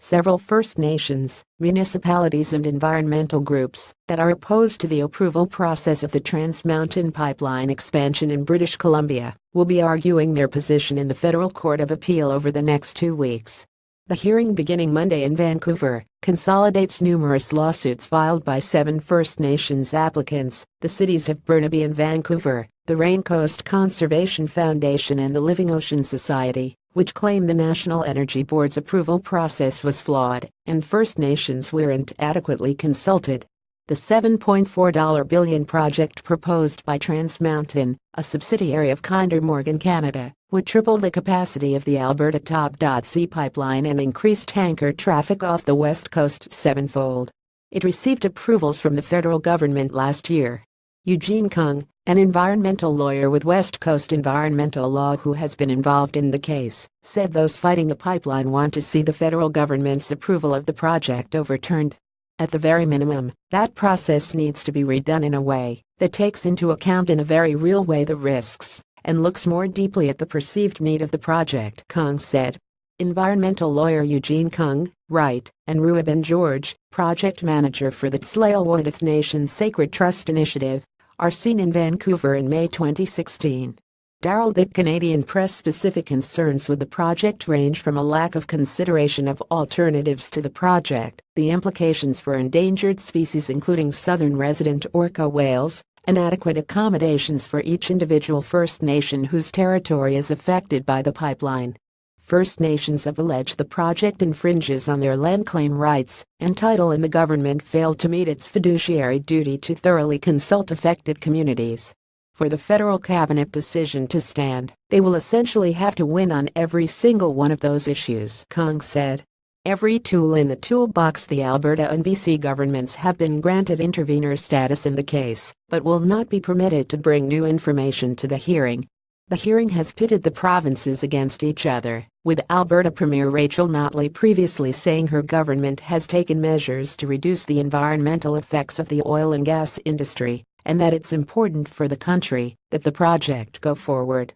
several First Nations, municipalities and environmental groups that are opposed to the approval process of the Trans Mountain Pipeline expansion in British Columbia will be arguing their position in the Federal Court of Appeal over the next 2 weeks. The hearing, beginning Monday in Vancouver, consolidates numerous lawsuits filed by 7 First Nations applicants, the cities of Burnaby and Vancouver, the Raincoast Conservation Foundation and the Living Ocean Society, which claim the National Energy Board's approval process was flawed and First Nations weren't adequately consulted. The $7.4 billion project proposed by Trans Mountain, a subsidiary of Kinder Morgan Canada, would triple the capacity of the Alberta Top.C pipeline and increase tanker traffic off the west coast sevenfold. It received approvals from the federal government last year. Eugene Kung, an environmental lawyer with West Coast Environmental Law who has been involved in the case, said those fighting the pipeline want to see the federal government's approval of the project overturned. At the very minimum, that process needs to be redone in a way that takes into account in a very real way the risks and looks more deeply at the perceived need of the project, Kung said. Environmental lawyer Eugene Kung, Wright, and Rueben George, project manager for the Tsleil-Waututh Nation Sacred Trust Initiative, are seen in Vancouver in May 2016. Darrell Dick Canadian Press specific concerns with the project range from a lack of consideration of alternatives to the project, the implications for endangered species including southern resident orca whales, and adequate accommodations for each individual First Nation whose territory is affected by the pipeline. First Nations have alleged the project infringes on their land claim rights and title, and the government failed to meet its fiduciary duty to thoroughly consult affected communities. For the federal cabinet decision to stand, they will essentially have to win on every single one of those issues, Kung said. Every tool in the toolbox. The Alberta and BC governments have been granted intervenor status in the case, but will not be permitted to bring new information to the hearing. The hearing has pitted the provinces against each other, with Alberta Premier Rachel Notley previously saying her government has taken measures to reduce the environmental effects of the oil and gas industry, and that it's important for the country that the project go forward.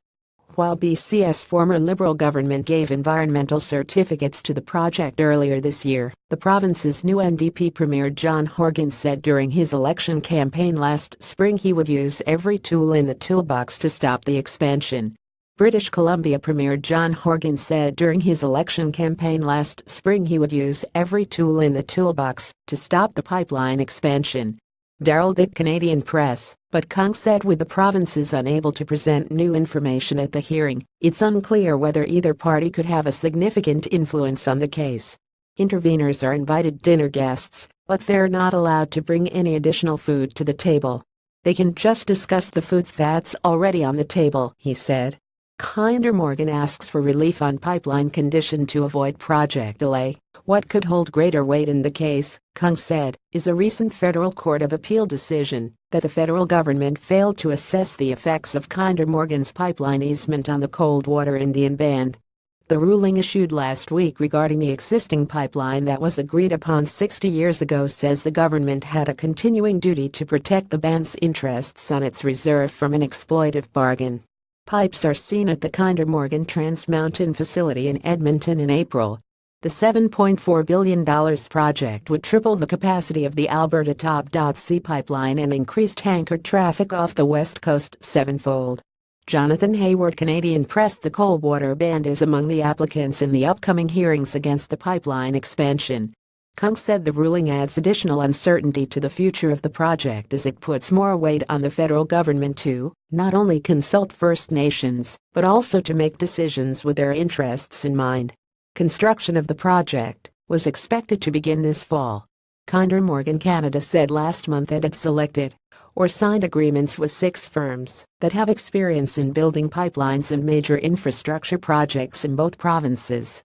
While BC's former Liberal government gave environmental certificates to the project earlier this year, the province's new NDP Premier John Horgan said during his election campaign last spring he would use every tool in the toolbox to stop the expansion. British Columbia Premier John Horgan said during his election campaign last spring he would use every tool in the toolbox to stop the pipeline expansion. Darrell Dick Canadian Press, but Kung said with the provinces unable to present new information at the hearing, it's unclear whether either party could have a significant influence on the case. Intervenors are invited dinner guests, but they're not allowed to bring any additional food to the table. They can just discuss the food that's already on the table, he said. Kinder Morgan asks for relief on pipeline condition to avoid project delay. What could hold greater weight in the case, Kung said, is a recent Federal Court of Appeal decision that the federal government failed to assess the effects of Kinder Morgan's pipeline easement on the Coldwater Indian Band. The ruling issued last week regarding the existing pipeline that was agreed upon 60 years ago says the government had a continuing duty to protect the band's interests on its reserve from an exploitive bargain. Pipes are seen at the Kinder Morgan Trans Mountain facility in Edmonton in April. The $7.4 billion project would triple the capacity of the Alberta Top.C pipeline and increase tanker traffic off the west coast sevenfold. Jonathan Hayward Canadian Press. The Coldwater Band is among the applicants in the upcoming hearings against the pipeline expansion. Kung said the ruling adds additional uncertainty to the future of the project as it puts more weight on the federal government to not only consult First Nations, but also to make decisions with their interests in mind. Construction of the project was expected to begin this fall. Kinder Morgan Canada said last month that it selected or signed agreements with 6 firms that have experience in building pipelines and major infrastructure projects in both provinces.